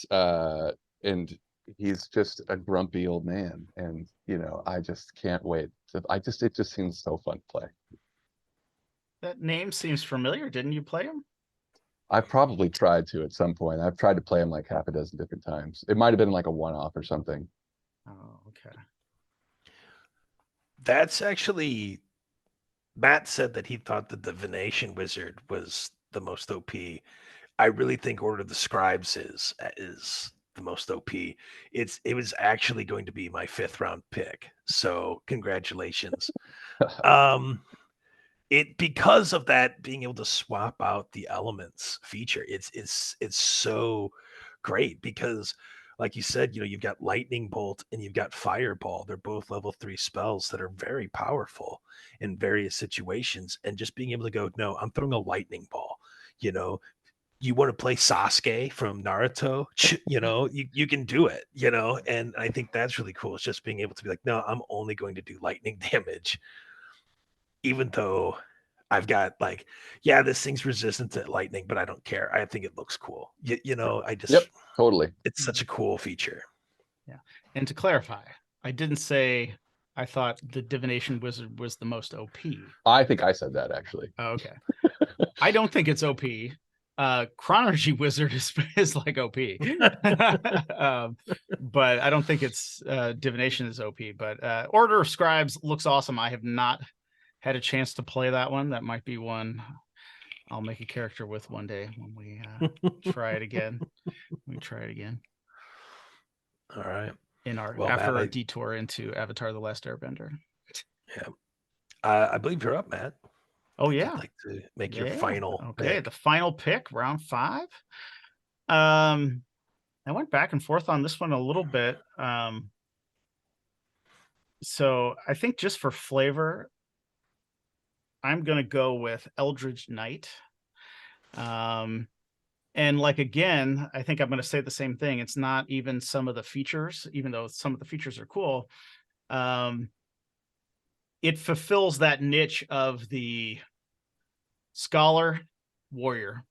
he's just a grumpy old man, and you know, I just can't wait to, it just seems so fun to play. That name seems familiar. Didn't you play him? I've probably tried to at some point. I've tried to play him like half a dozen different times. It might have been like a one-off or something. Oh, okay. That's actually, Matt said that he thought the Divination Wizard was the most OP. I really think Order of the Scribes is the most OP. It was actually going to be my 5th round pick. So congratulations. It, because of that, being able to swap out the elements feature, it's so great, because like you said, you know, you've got Lightning Bolt and you've got Fireball. They're both level 3 spells that are very powerful in various situations. And just being able to go, no, I'm throwing a lightning ball, you know. You want to play Sasuke from Naruto, you know, you can do it, you know. And I think that's really cool. It's just being able to be like, no, I'm only going to do lightning damage, even though I've got, like, yeah, this thing's resistant to lightning, but I don't care. I think it looks cool. You know, I just, Yep, totally. it's such a cool feature. Yeah. And to clarify, I didn't say I thought the Divination Wizard was the most OP. I think I said that actually. Oh, okay. I don't think it's OP. Chronology Wizard is like OP. But I don't think it's Divination is OP. But Order of Scribes looks awesome. I have not had a chance to play that one. That might be one I'll make a character with one day when we try it again. All right. After our detour into Avatar: The Last Airbender. Yeah. I believe you're up, Matt. Oh yeah. I'd like to make your final pick. The final pick, round 5. I went back and forth on this one a little bit. So I think just for flavor, I'm gonna go with Eldritch Knight. And like, again, I think I'm gonna say the same thing. It's not even some of the features, even though some of the features are cool. It fulfills that niche of the scholar warrior,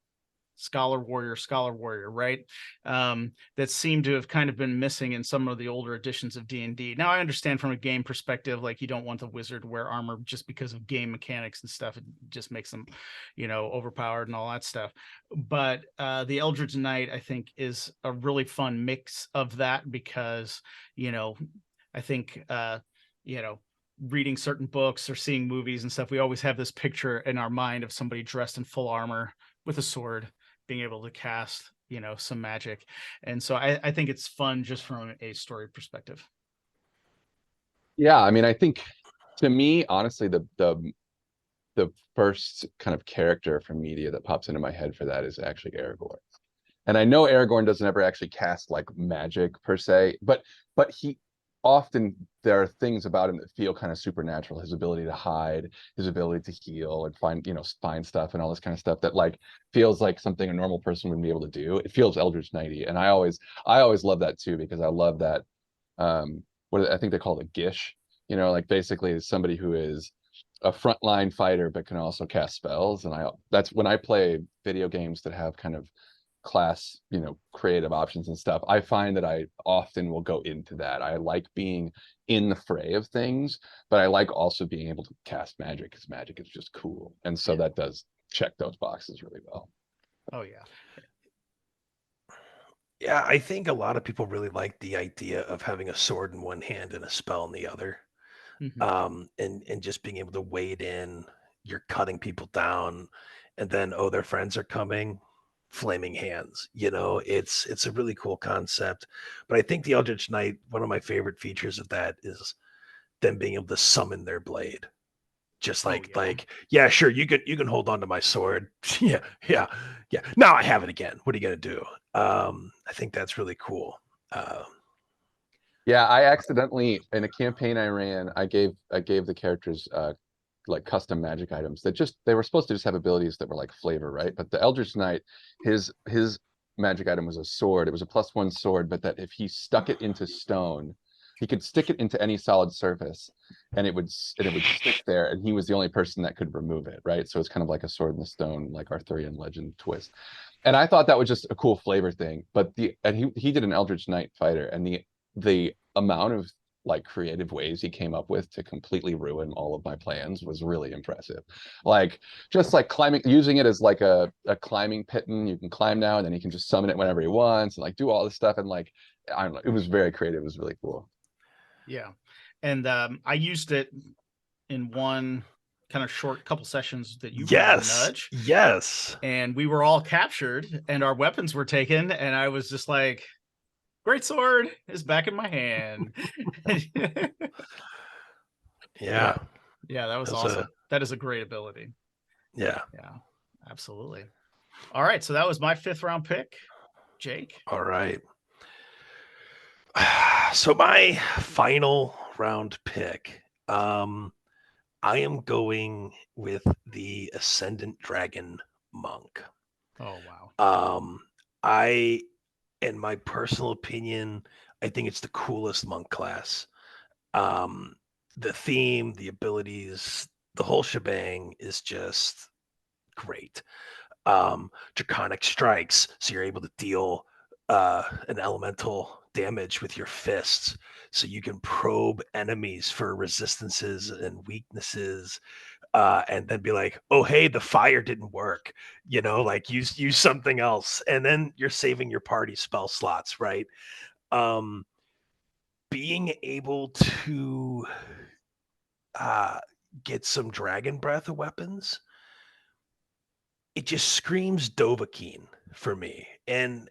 right? That seemed to have kind of been missing in some of the older editions of D&D. Now, I understand from a game perspective, like, you don't want the wizard to wear armor just because of game mechanics and stuff. It just makes them, you know, overpowered and all that stuff. But the Eldritch Knight, I think, is a really fun mix of that, because, you know, I think, you know, reading certain books or seeing movies and stuff, we always have this picture in our mind of somebody dressed in full armor with a sword being able to cast, you know, some magic. And so I think it's fun just from a story perspective. Yeah, I mean, I think, to me, honestly, the first kind of character from media that pops into my head for that is actually Aragorn. And I know Aragorn doesn't ever actually cast like magic per se, but he often, there are things about him that feel kind of supernatural. His ability to hide, his ability to heal and find, you know, find stuff and all this kind of stuff that like feels like something a normal person wouldn't be able to do. It feels Eldritch Knighty, and I always love that too, because I love that, what I think they call it, Gish. You know, like basically somebody who is a frontline fighter but can also cast spells. And that's when I play video games that have kind of class, you know, creative options and stuff, I find that I often will go into that. I like being in the fray of things, but I like also being able to cast magic, because magic is just cool. And so that does check those boxes really well. Oh yeah. Yeah, I think a lot of people really like the idea of having a sword in one hand and a spell in the other. Mhm. And just being able to wade in, you're cutting people down, and then oh, their friends are coming, flaming hands. It's a really cool concept. But I think the Eldritch Knight, one of my favorite features of that is them being able to summon their blade. Just Oh like yeah. like yeah, sure, you can hold on to my sword. Yeah, yeah, yeah. Now I have it again. What are you gonna do? I think that's really cool. Uh, Yeah, I accidentally in a campaign I ran, I gave the characters like custom magic items that just they were supposed to just have abilities that were like flavor, right? But the Eldritch Knight, his magic item was a sword. It was a +1 sword, but that if he stuck it into stone, he could stick it into any solid surface and it would stick there, and he was the only person that could remove it, right? So it's kind of like a sword in the stone, like Arthurian legend twist. And I thought that was just a cool flavor thing. But he did an Eldritch Knight fighter, and the amount of like creative ways he came up with to completely ruin all of my plans was really impressive. Like just like climbing, using it as like a climbing pitten. You can climb now, and then he can just summon it whenever he wants, and like do all this stuff. And like I don't know, it was very creative. It was really cool. Yeah. And I used it in one kind of short couple sessions that you ran, yes, Nudge, yes. and we were all captured and our weapons were taken, and I was just like, great sword is back in my hand. Yeah, Yeah. Yeah, that was as a awesome. That is a great ability. yeah. Yeah, absolutely. All right, so that was my 5th round pick. Jake. All right. So my final round pick, I am going with the Ascendant Dragon Monk. Oh wow. Um, I, in my personal opinion, I think it's the coolest monk class. Um, the theme, the abilities, the whole shebang is just great. Draconic strikes, so you're able to deal an elemental damage with your fists. So you can probe enemies for resistances and weaknesses, and then be like, "Oh, hey, the fire didn't work." Like use something else, and then you're saving your party spell slots, right? Um, being able to uh, get some dragon breath weapons, it just screams Dovahkiin for me. And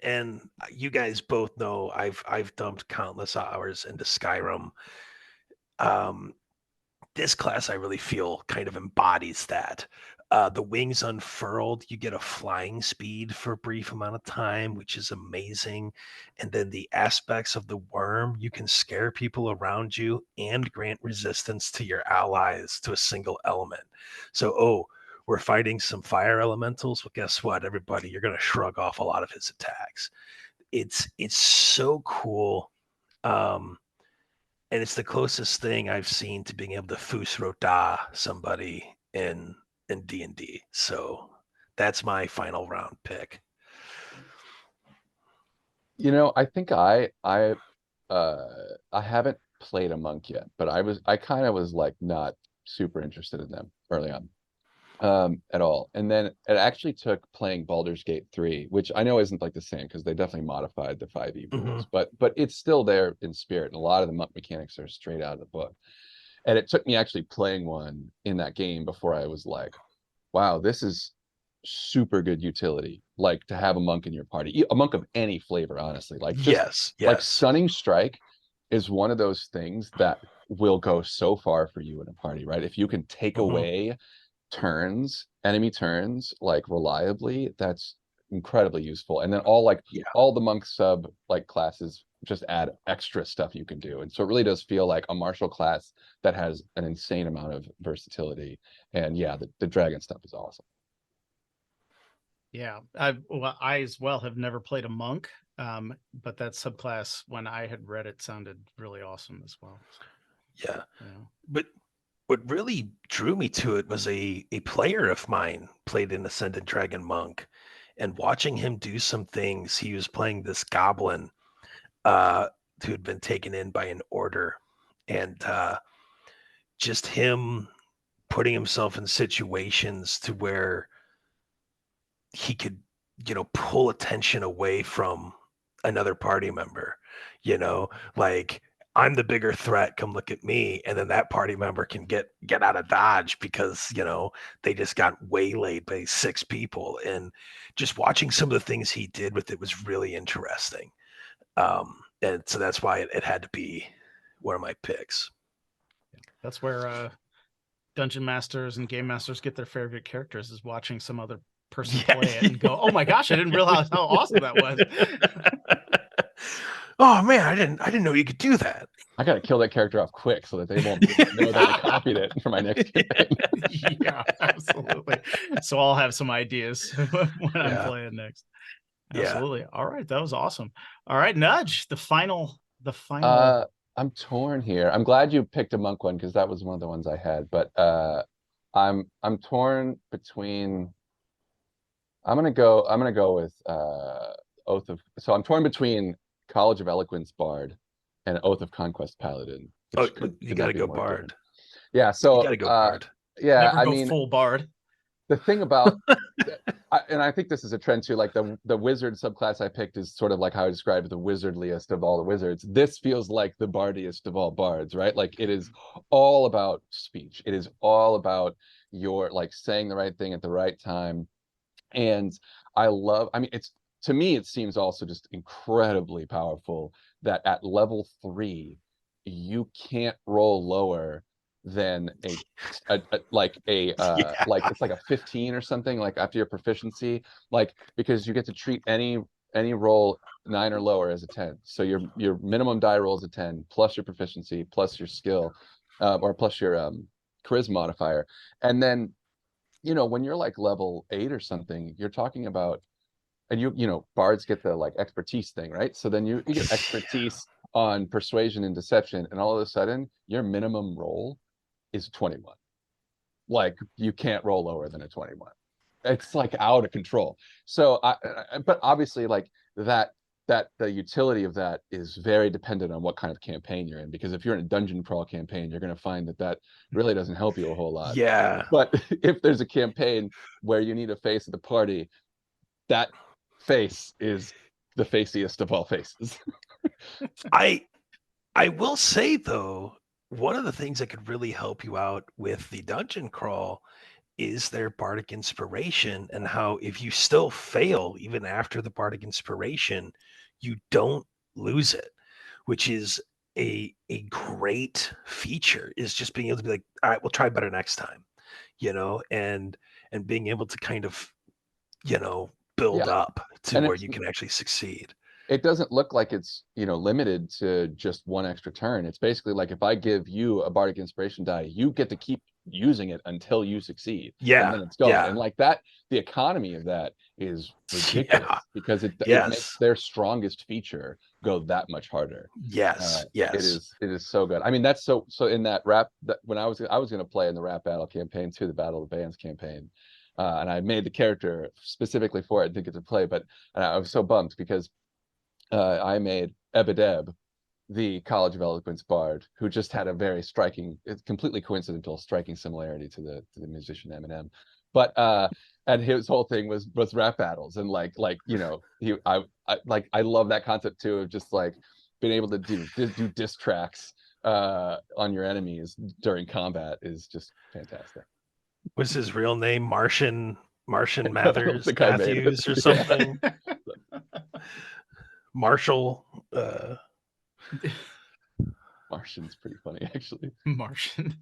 you guys both know I've dumped countless hours into Skyrim. Um, this class I really feel kind of embodies that. The wings unfurled, you get a flying speed for a brief amount of time, which is amazing. And then the aspects of the worm, you can scare people around you and grant resistance to your allies to a single element. So, oh, we're fighting some fire elementals. Well, guess what, everybody? You're going to shrug off a lot of his attacks. It's so cool. Um, and it's the closest thing I've seen to being able to Fusro somebody in D&D. So that's my final round pick. I think uh I haven't played a monk yet, but I kind of was like not super interested in them early on. At all. And then it actually took playing Baldur's Gate 3, which I know isn't like the same because they definitely modified the 5e Hmm. rules, but it's still there in spirit. And a lot of the monk mechanics are straight out of the book. And it took me actually playing one in that game before I was like, wow, this is super good utility. Like to have a monk in your party, a monk of any flavor, honestly. Like just Yes, like yes. Stunning Strike is one of those things that will go so far for you in a party, right? If you can take Hmm. away enemy turns like reliably, that's incredibly useful. And then Yeah. all the monk sub like classes just add extra stuff you can do. And so it really does feel like a martial class that has an insane amount of versatility. And yeah, the dragon stuff is awesome. Yeah. I as well have never played a monk. But that subclass when I had read it sounded really awesome as well. Yeah. Yeah. But what really drew me to it was a player of mine played an Ascended Dragon Monk. And watching him do some things, he was playing this goblin uh, who had been taken in by an order. And just him putting himself in situations to where he could, pull attention away from another party member, you know, like I'm the bigger threat, come look at me, and then that party member can get out of dodge because, you know, they just got waylaid by 6 people. And just watching some of the things he did with it was really interesting. And so that's why it had to be one of my picks. That's where dungeon masters and game masters get their favorite characters, is watching some other person play it and go, oh my gosh, I didn't realize how awesome that was. Oh man, I didn't know you could do that. I gotta kill that character off quick so that they won't know that I copied it for my next campaign. Yeah, absolutely. So I'll have some ideas when I'm playing next. Absolutely. All right, that was awesome. All right, Nudge, the final. I'm torn here. I'm glad you picked a monk one because that was one of the ones I had. But I'm torn between. I'm gonna go with Oath of. So I'm torn between College of Eloquence Bard and Oath of Conquest Paladin. Oh, you got to go Bard. Yeah, so you got to go Bard. Yeah, Never go full Bard. The thing about, and I think this is a trend too, like the wizard subclass I picked is sort of like how I described the wizardliest of all the wizards. This feels like the bardiest of all bards, right? Like it is all about speech. It is all about your like saying the right thing at the right time. And I mean, to me, it seems also just incredibly powerful that at level 3, you can't roll lower than like it's like a 15 or something, like after your proficiency, like because you get to treat any roll 9 or lower as a 10. So your minimum die roll is a 10 plus your proficiency plus your skill, or plus your charisma modifier. And then, you know, when you're like level 8 or something, you're talking about, and you know, bards get the like expertise thing, right? So then you get expertise on persuasion and deception, and all of a sudden your minimum roll is 21. Like you can't roll lower than a 21. It's like out of control. So but obviously like that the utility of that is very dependent on what kind of campaign you're in, because if you're in a dungeon crawl campaign, you're going to find that really doesn't help you a whole lot. Yeah. But if there's a campaign where you need a face of the party, that face is the faciest of all faces. I will say though, one of the things that could really help you out with the dungeon crawl is their bardic inspiration, and how if you still fail even after the bardic inspiration, you don't lose it, which is a great feature, is just being able to be like, all right, we'll try better next time, you know, and being able to kind of, you know, build up to where you can actually succeed. It doesn't look like it's, you know, limited to just one extra turn. It's basically like if I give you a bardic inspiration die, you get to keep using it until you succeed. Yeah. And then it's gone. And like that, the economy of that is ridiculous because it makes their strongest feature go that much harder. Yes. It is so good. I mean, that's so in that rap, that when I was going to play in the rap battle campaign too, the Battle of the Bands campaign. And I made the character specifically for it, didn't get to play, but I was so bummed because I made Ebedeb, the College of Eloquence bard, who just had a very striking, it's completely coincidental, striking similarity to the musician Eminem. But and his whole thing was rap battles, and like you know, I love that concept too, of just like being able to do diss tracks on your enemies during combat is just fantastic. What's his real name? Martian Matthews or something. Marshall. Martian's pretty funny, actually. Martian.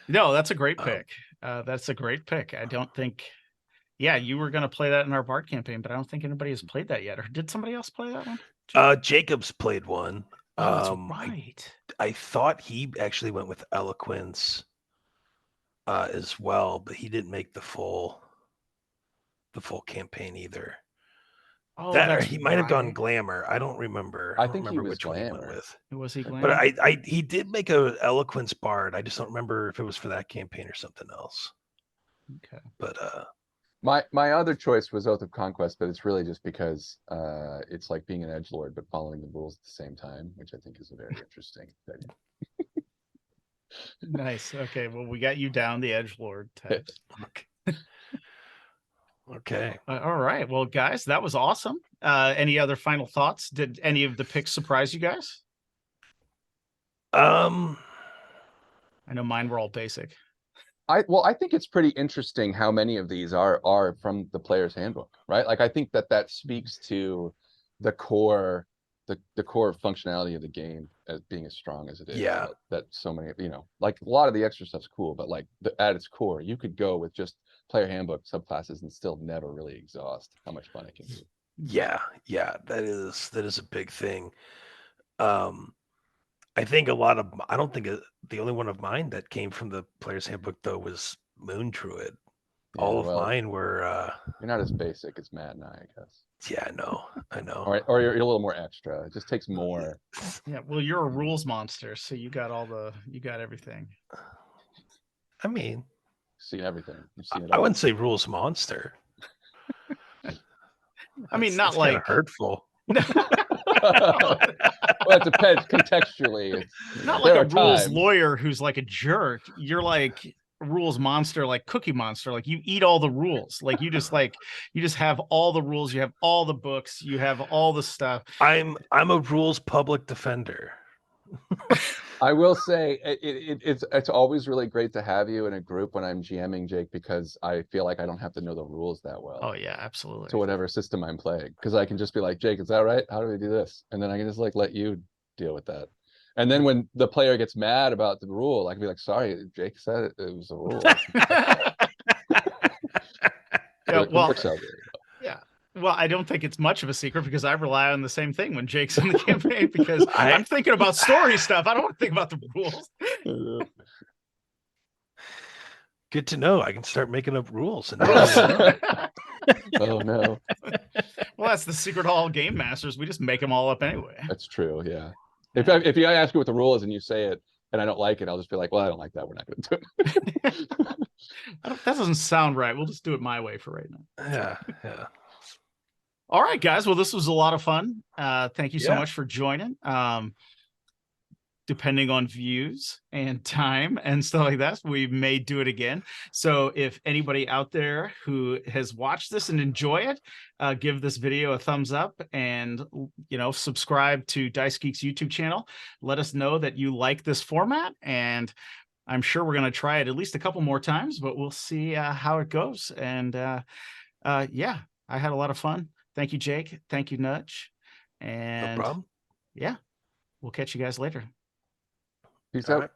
No, that's a great pick. That's a great pick. I don't think. Yeah, you were going to play that in our Bard campaign, but I don't think anybody has played that yet. Or did somebody else play that one? Jacobs played one. Oh, that's right. I thought he actually went with Eloquence as well, but he didn't make the full campaign either. Oh, he might have gone Glamour. I don't remember. I think he was which Glamour. one he went with. Was he Glamour? But he did make a Eloquence Bard. I just don't remember if it was for that campaign or something else. Okay. But my other choice was Oath of Conquest, but it's really just because it's like being an edgelord but following the rules at the same time, which I think is a very interesting thing. Nice. Okay. Well, we got you down the edgelord types. Okay. All right. Well, guys, that was awesome. Any other final thoughts? Did any of the picks surprise you guys? Um, I know mine were all basic. I think it's pretty interesting how many of these are from the player's handbook, right? Like I think that speaks to the core the core functionality of the game as being as strong as it is. Yeah. That so many, like a lot of the extra stuff's cool, but like at its core, you could go with just player handbook subclasses and still never really exhaust how much fun it can be. yeah, that is a big thing. I think I don't think the only one of mine that came from the player's handbook though was Moon Druid. Yeah, All of well, mine were you're not as basic as Matt and I guess. yeah, I know. Or you're a little more extra. It just takes more. Yeah, well, you're a rules monster, so you got everything. I mean, Seen everything. You've seen it I all. wouldn't say rules monster. I mean, That's not like kinda hurtful. Well, it depends contextually. Not like there a are rules times. lawyer who's like a jerk. You're like a rules monster, like Cookie Monster. Like you eat all the rules. Like you just have all the rules. You have all the books. You have all the stuff. I'm a rules public defender. I will say it's always really great to have you in a group when I'm GMing, Jake, because I feel like I don't have to know the rules that well Oh yeah, absolutely. to whatever system I'm playing, because I can just be like, Jake, is that right? How do we do this? And then I can just like let you deal with that. And then when the player gets mad about the rule, I can be like, sorry, Jake said it was a rule. Yeah, It well, works out very well. yeah. Well, I don't think it's much of a secret because I rely on the same thing when Jake's in the campaign because I'm thinking about story stuff. I don't want to think about the rules. Good to know. I can start making up rules. And Oh no, Well, that's the secret of all game masters. We just make them all up anyway. that's true. Yeah. If you ask me what the rule is and you say it and I don't like it, I'll just be like, well, I don't like that. We're not going to do it. That doesn't sound right. We'll just do it my way for right now. Yeah. All right, guys. Well, this was a lot of fun. Thank you so Yeah. much for joining. Depending on views and time and stuff like that, we may do it again. So if anybody out there who has watched this and enjoy it, give this video a thumbs up and, subscribe to Dicegeeks YouTube channel. Let us know that you like this format, and I'm sure we're going to try it at least a couple more times, but we'll see how it goes. And yeah, I had a lot of fun. Thank you, Jake. Thank you, Nudge. And No problem. yeah, we'll catch you guys later. Peace All out. right.